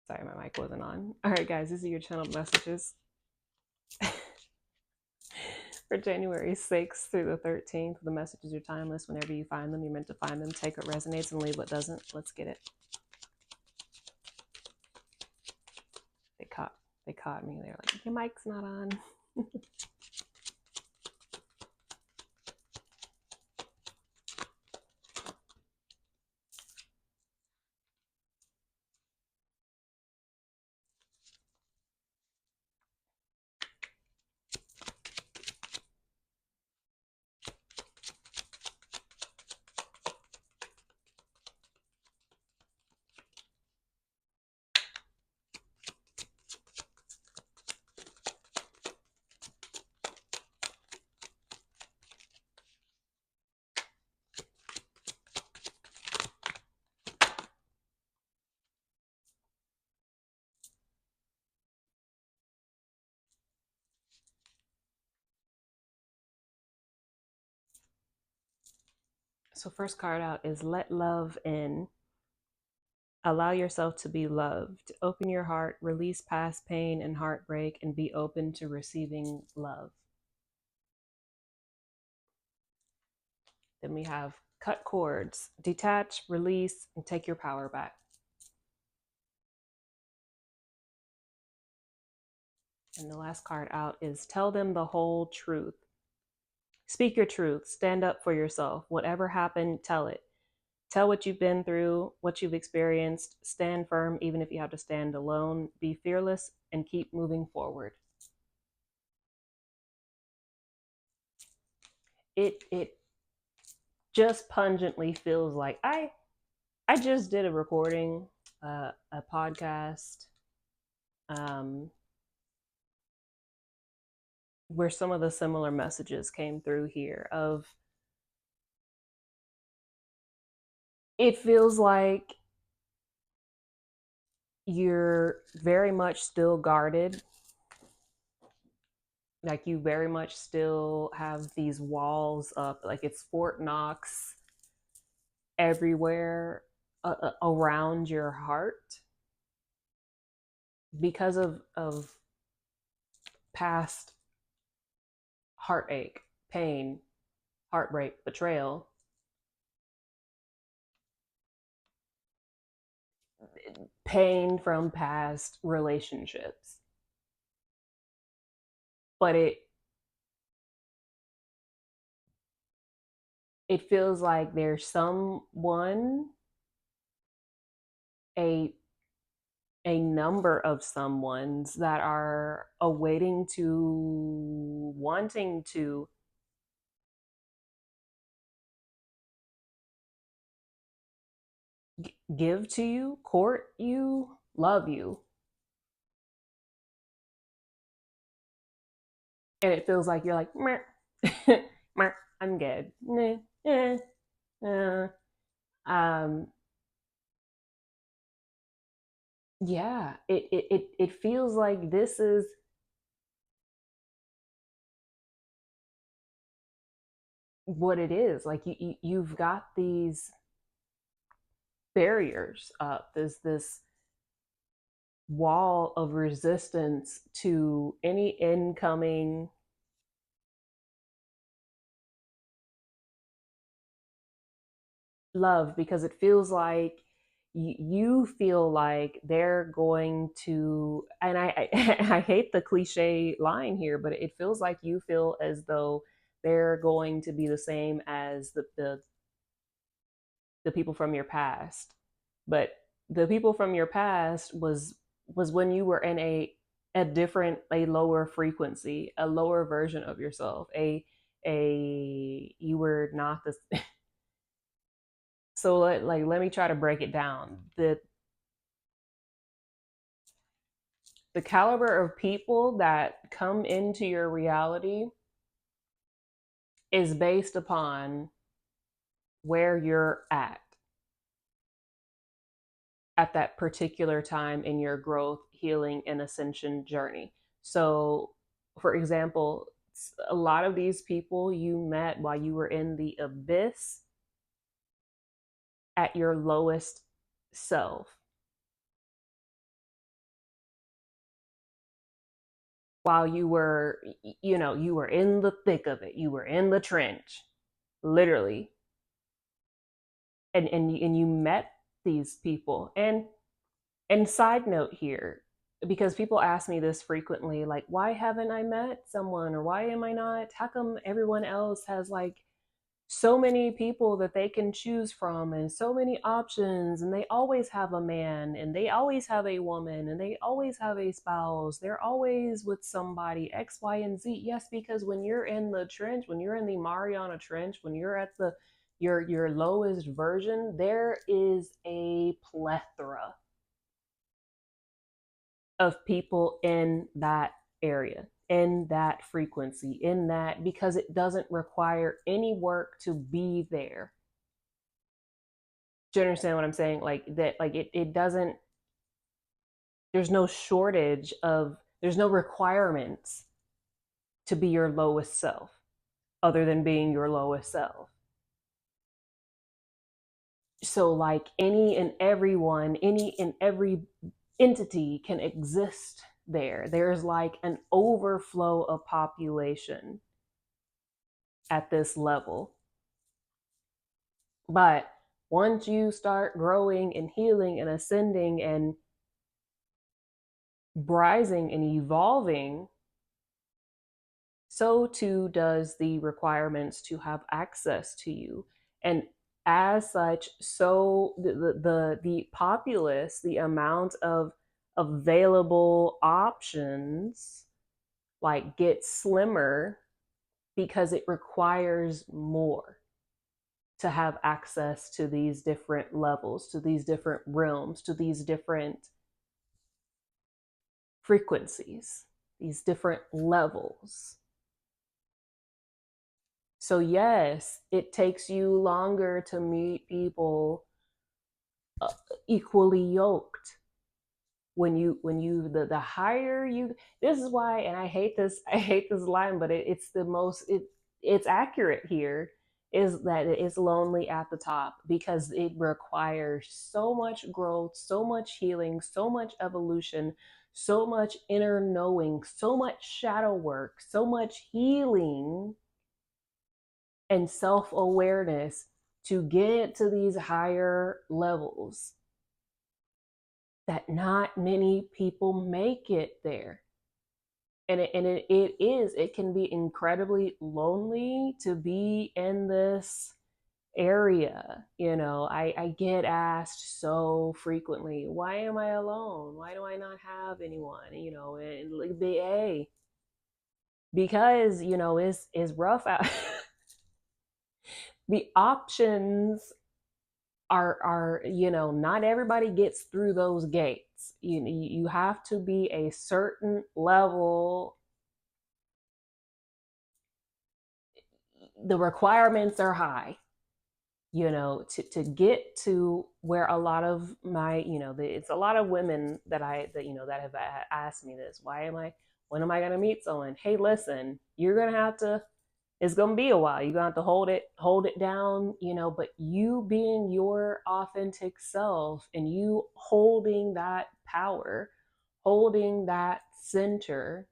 Sorry, my mic wasn't on. All right, guys, these are your channel messages for January 6th through the 13th. The messages are timeless. Whenever you find them, you're meant to find them. Take what resonates and leave what doesn't. Let's get it. They caught me. They're like, your mic's not on. So first card out is let love in. Allow yourself to be loved. Open your heart, release past pain and heartbreak, and be open to receiving love. Then we have cut cords, detach, release, and take your power back. And the last card out is tell them the whole truth. Speak your truth. Stand up for yourself. Whatever happened, tell it. Tell what you've been through, what you've experienced. Stand firm, even if you have to stand alone. Be fearless and keep moving forward. It just pungently feels like I just did a recording, a podcast, where some of the similar messages came through here of it feels like you're very much still guarded, like you very much still have these walls up, like it's Fort Knox everywhere around your heart because of past heartache, pain, heartbreak, betrayal. Pain from past relationships. But it feels like there's someone, a number of someones that are awaiting to, wanting to give to you, court you, love you. And it feels like you're like, meh, meh, I'm good. Meh, eh, um, yeah, it feels like this is what it is. Like you've got these barriers up. There's this wall of resistance to any incoming love, because it feels like you feel like they're going to, and I hate the cliche line here, but it feels like you feel as though they're going to be the same as the people from your past. But the people from your past was when you were in a different, a lower frequency, a lower version of yourself, a you were not the so let me try to break it down. The caliber of people that come into your reality is based upon where you're at that particular time in your growth, healing, and ascension journey. So, for example, a lot of these people you met while you were in the abyss at your lowest self. while you were, you were in the thick of it, you were in the trench, literally, and you met these people. And side note here, because people ask me this frequently, like, why haven't I met someone, or why am I not, how come everyone else has like so many people that they can choose from and so many options, and they always have a man, and they always have a woman, and they always have a spouse, they're always with somebody X, Y, and Z. Yes, because when you're in the trench, when you're in the Mariana Trench, when you're at the your lowest version, there is a plethora of people in that area, in that frequency, in that, because it doesn't require any work to be there. Do you understand what I'm saying? Like that, like it doesn't, there's no shortage of, there's no requirements to be your lowest self other than being your lowest self. So like any and everyone, any and every entity can exist there. There's like an overflow of population at this level. But once you start growing and healing and ascending and rising and evolving, so too does the requirements to have access to you. And as such, so the populace, the amount of available options, like, gets slimmer because it requires more to have access to these different levels, to these different realms, to these different frequencies, these different levels. So yes, it takes you longer to meet people equally yoked. The higher you, this is why, and I hate this line, but it's the most, it's accurate here, is that it's lonely at the top, because it requires so much growth, so much healing, so much evolution, so much inner knowing, so much shadow work, so much healing and self-awareness to get to these higher levels, that not many people make it there. And it can be incredibly lonely to be in this area. I get asked so frequently, why am I alone? Why do I not have anyone? And like, because it's rough out. The options are not everybody gets through those gates. You have to be a certain level. The requirements are high, to get to where a lot of my, it's a lot of women that have asked me this, when am I going to meet someone? Hey, listen, you're going to have to, it's going to be a while. You're going to have to hold it down, but you being your authentic self, and you holding that power, holding that center,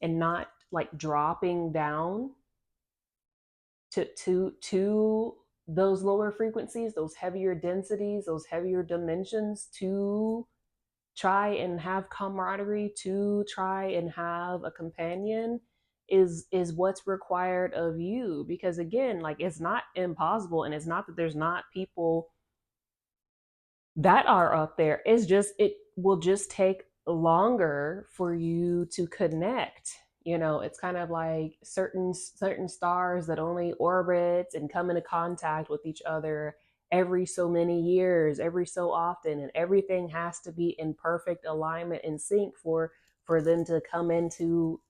and not like dropping down to those lower frequencies, those heavier densities, those heavier dimensions, to try and have camaraderie, to try and have a companion, is what's required of you. Because again, like, it's not impossible, and it's not that there's not people that are up there. It's just, it will just take longer for you to connect. It's kind of like certain stars that only orbit and come into contact with each other every so many years, every so often, and everything has to be in perfect alignment and sync for them to come into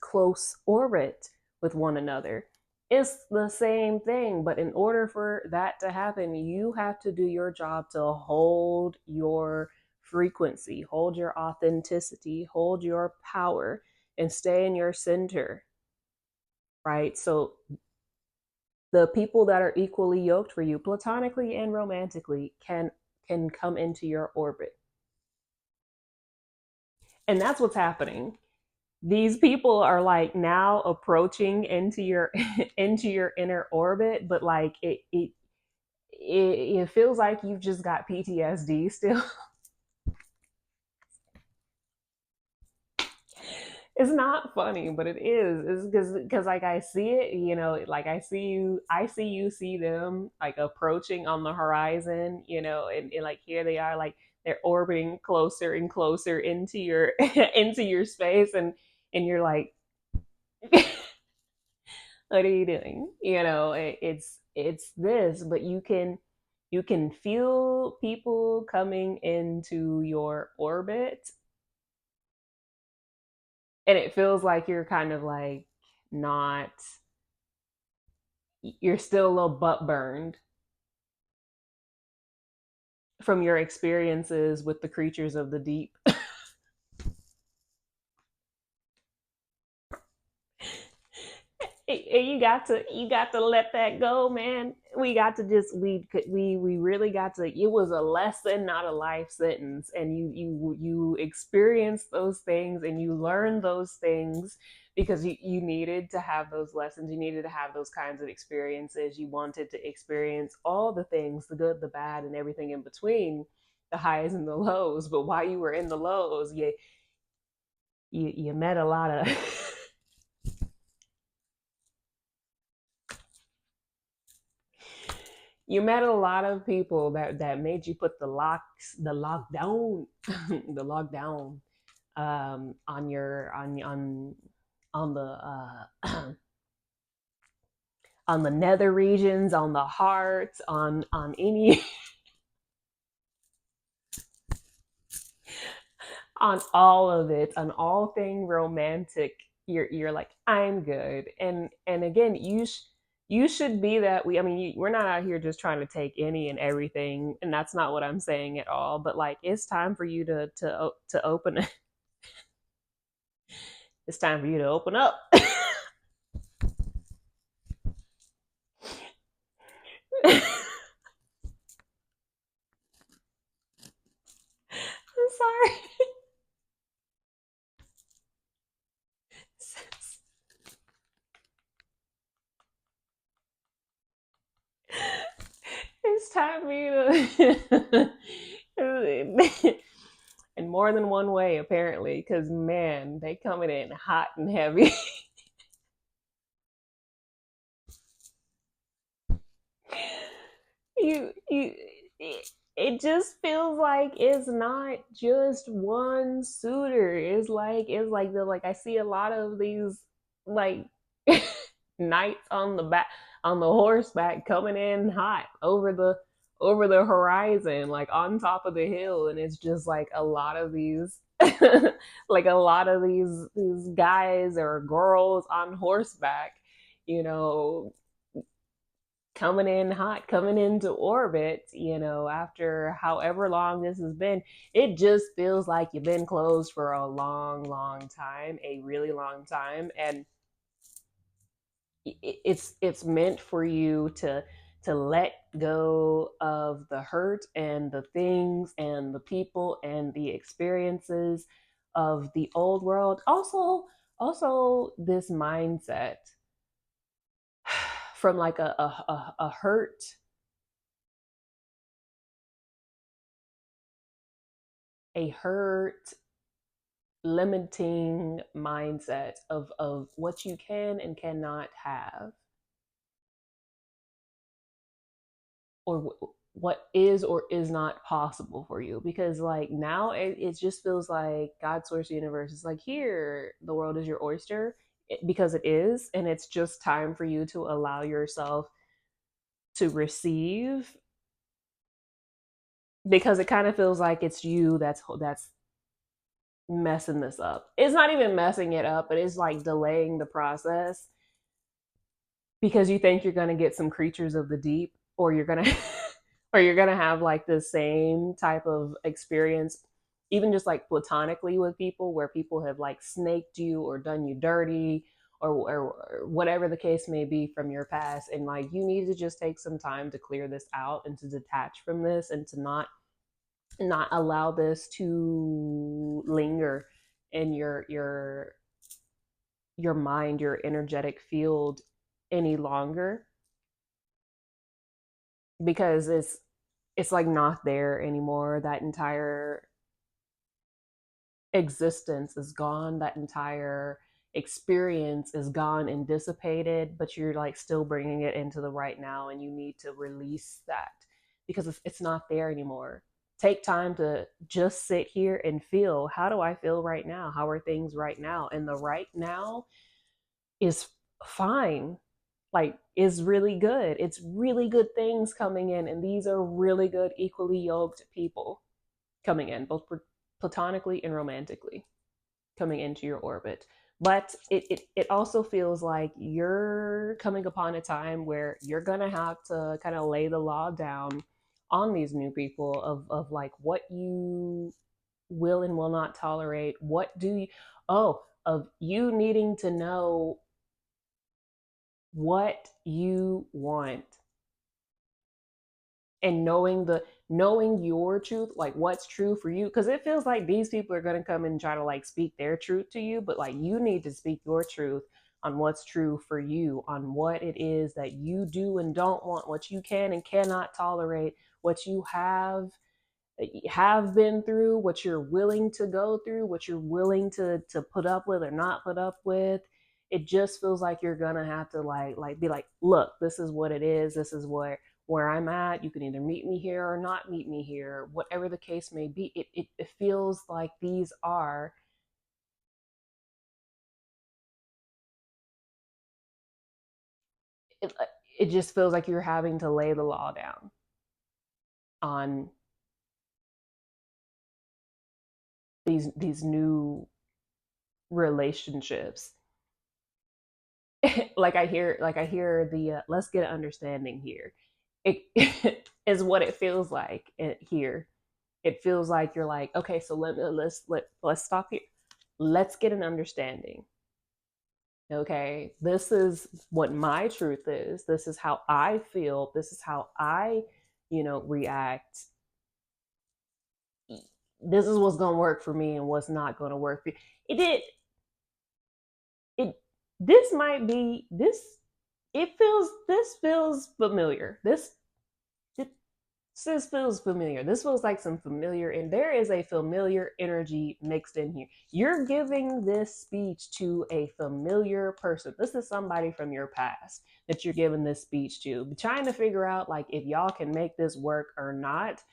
close orbit with one another. It's the same thing, but in order for that to happen, you have to do your job to hold your frequency, hold your authenticity, hold your power, and stay in your center, right? So the people that are equally yoked for you, platonically and romantically, can come into your orbit. And that's what's happening. these people are like now approaching into your into your inner orbit, but like it feels like you've just got PTSD still. It's not funny, but it is. It's because like I see it, like I see you see them like approaching on the horizon, and like here they are, like they're orbiting closer and closer into your into your space, and you're like, what are you doing? It's this, but you can feel people coming into your orbit, and it feels like you're kind of like not, you're still a little butt burned from your experiences with the creatures of the deep. You got to let that go, man. We got to just we really got to, it was a lesson, not a life sentence, and you experienced those things and you learned those things because you needed to have those lessons, you needed to have those kinds of experiences, you wanted to experience all the things, the good, the bad, and everything in between, the highs and the lows. But while you were in the lows, you met a lot of you met a lot of people that made you put the lockdown the lockdown on your on the on the nether regions, on the heart, on any on all of it, on all thing romantic. You're like, I'm good. And again, you should be that. We're not out here just trying to take any and everything, and that's not what I'm saying at all. But like, it's time for you to open. It's time for you to open up. I'm sorry. It's time for you to in more than one way, apparently, because man, they coming in hot and heavy. You it just feels like it's not just one suitor. It's like the like I see a lot of these like knights on the back, on the horseback, coming in hot over the horizon, like on top of the hill. And it's just like a lot of these like a lot of these guys or girls on horseback, you know coming in hot, coming into orbit, after however long this has been. It just feels like you've been closed for a long, long time, a really long time. And it's meant for you to let go of the hurt and the things and the people and the experiences of the old world. Also this mindset from like a hurt, a hurt limiting mindset of what you can and cannot have, or what is or is not possible for you. Because like now it just feels like God, source, universe is like, here, the world is your oyster, because it is, and it's just time for you to allow yourself to receive, because it kind of feels like it's you that's messing this up. It's not even messing it up, but it's like delaying the process because you think you're going to get some creatures of the deep, or you're going to or you're going to have like the same type of experience, even just like platonically with people, where people have like snaked you or done you dirty, or whatever the case may be from your past. And like, you need to just take some time to clear this out and to detach from this, and to not allow this to linger in your your mind, your energetic field any longer, because it's like not there anymore. That entire existence is gone. That entire experience is gone and dissipated, but you're like still bringing it into the right now, and you need to release that because it's not there anymore. Take time to just sit here and feel, how do I feel right now? How are things right now? And the right now is fine, like is really good. It's really good things coming in, and these are really good, equally yoked people coming in, both platonically and romantically, coming into your orbit. But it also feels like you're coming upon a time where you're gonna have to kind of lay the law down on these new people of like what you will and will not tolerate. What do you, oh, of you needing to know what you want, and knowing your truth, like what's true for you, because it feels like these people are going to come and try to like speak their truth to you, but like you need to speak your truth on what's true for you, on what it is that you do and don't want, what you can and cannot tolerate, what you have been through, what you're willing to go through, what you're willing to put up with or not put up with. It just feels like you're gonna have to like be like, look, this is what it is. This is where I'm at. You can either meet me here or not meet me here, whatever the case may be. It feels like these are, it, it just feels like you're having to lay the law down on these new relationships. Like I hear the let's get an understanding here. It is what it feels like here. It feels like you're like, okay, so let's stop here. Let's get an understanding. Okay, this is what my truth is. This is how I feel. This is how I, react. This is what's gonna work for me and what's not gonna work for you. It did it. This might be this. This feels familiar. This feels familiar. This feels like some familiar, and there is a familiar energy mixed in here. You're giving this speech to a familiar person. This is somebody from your past that you're giving this speech to, trying to figure out like if y'all can make this work or not.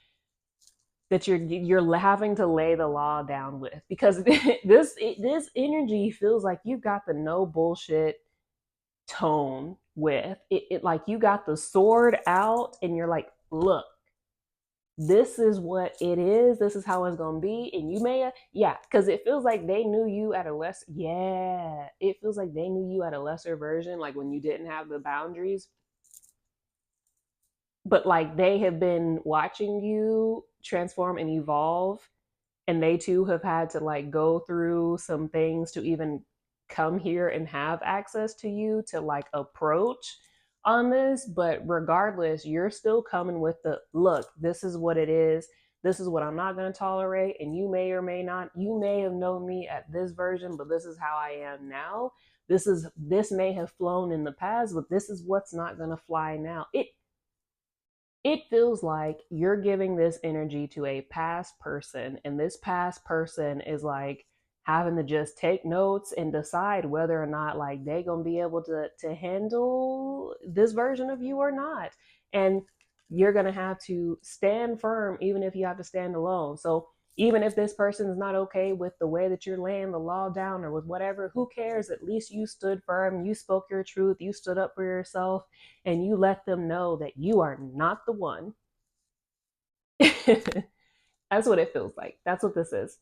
That you're having to lay the law down with, because this energy feels like you've got the no bullshit tone with it, like you got the sword out and you're like, look, this is what it is, this is how it's gonna be. And you may, yeah, because it feels like they knew you at a less, yeah, it feels like they knew you at a lesser version, like when you didn't have the boundaries, but like they have been watching you transform and evolve, and they too have had to like go through some things to even come here and have access to you to like approach on this. But regardless, you're still coming with the look, this is what it is, this is what I'm not going to tolerate. And you may or may not, you may have known me at this version, but this is how I am now. This may have flown in the past, but this is what's not going to fly now. It feels like you're giving this energy to a past person, and this past person is like having to just take notes and decide whether or not like they gonna be able to handle this version of you or not. And you're gonna have to stand firm even if you have to stand alone. So even if this person is not okay with the way that you're laying the law down or with whatever, who cares? At least you stood firm, you spoke your truth, you stood up for yourself, and you let them know that you are not the one. That's what it feels like. That's what this is.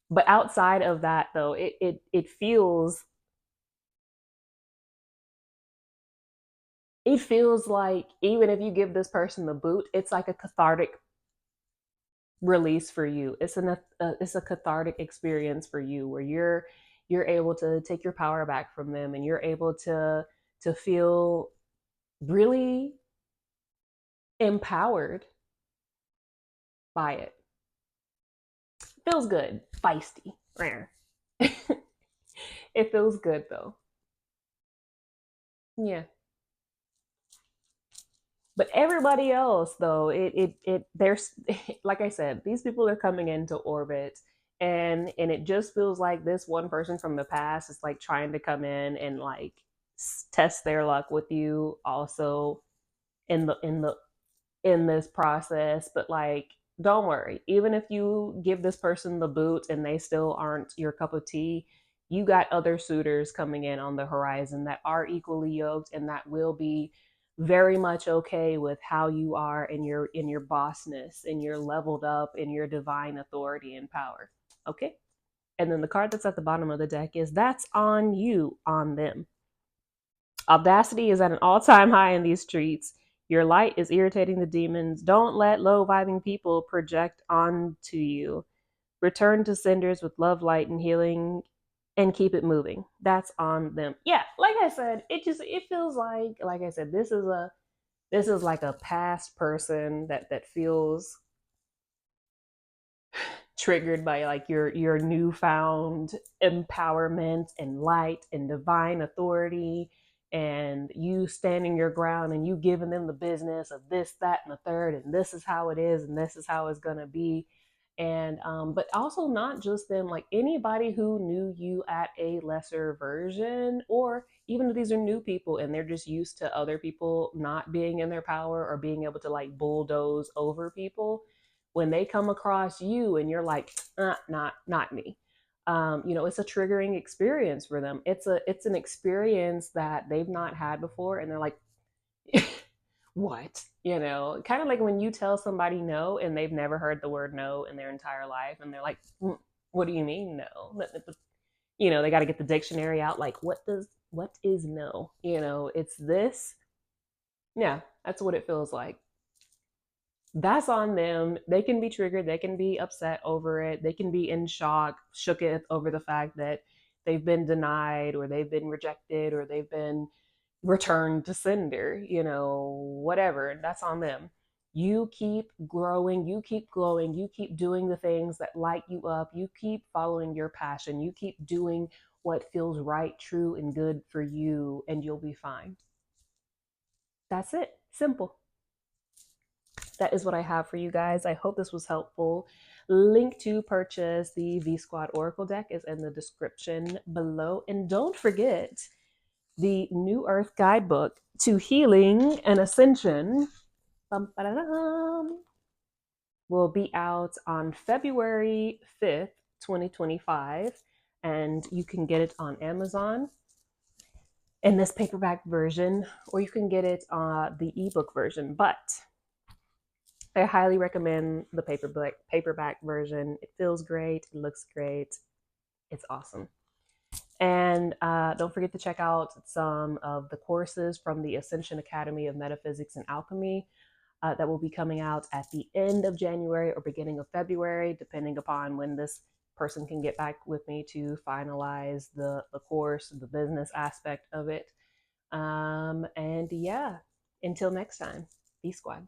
But outside of that, though, it feels like even if you give this person the boot, it's like a cathartic release for you. It's a cathartic experience for you where you're able to take your power back from them, and you're able to feel really empowered by it. Feels good, feisty, rare. It feels good though. Yeah. But everybody else, though, there's like I said, these people are coming into orbit, and it just feels like this one person from the past is like trying to come in and like test their luck with you, also in the in this process. But like, don't worry, even if you give this person the boot and they still aren't your cup of tea, you got other suitors coming in on the horizon that are equally yoked and that will be very much okay with how you are in your bossness, and your leveled up in your divine authority and power. Okay. And then the card that's at the bottom of the deck is that's on you, on them. Audacity is at an all-time high in these streets. Your light is irritating the demons. Don't let low-vibing people project onto you. Return to cinders with love, light, and healing, and keep it moving. That's on them. Yeah, like I said, it feels like I said, this is like a past person that feels triggered by like your newfound empowerment and light and divine authority, and you standing your ground and you giving them the business of this, that, and the third, and this is how it is and this is how it's gonna be. And but also not just them, like anybody who knew you at a lesser version, or even if these are new people and they're just used to other people not being in their power or being able to like bulldoze over people, when they come across you and you're like, not me. It's a triggering experience for them. It's an experience that they've not had before, and they're like, what? Kind of like when you tell somebody no and they've never heard the word no in their entire life, and they're like, what do you mean no? They got to get the dictionary out. Like, what is no? It's this. Yeah, that's what it feels like. That's on them. They can be triggered. They can be upset over it. They can be in shock, shooketh over the fact that they've been denied, or they've been rejected, or they've been returned to sender, whatever. That's on them. You keep growing, you keep glowing, you keep doing the things that light you up, you keep following your passion, you keep doing what feels right, true, and good for you, and you'll be fine. That's it. Simple. That is what I have for you guys. I hope this was helpful. Link to purchase the V Squad Oracle deck is in the description below. And don't forget the New Earth Guidebook to Healing and Ascension will be out on February 5th, 2025. And you can get it on Amazon in this paperback version, or you can get it the ebook version. But I highly recommend the paperback version. It feels great. It looks great. It's awesome. And don't forget to check out some of the courses from the Ascension Academy of Metaphysics and Alchemy that will be coming out at the end of January or beginning of February, depending upon when this person can get back with me to finalize the course, the business aspect of it. And yeah, until next time, V Squad.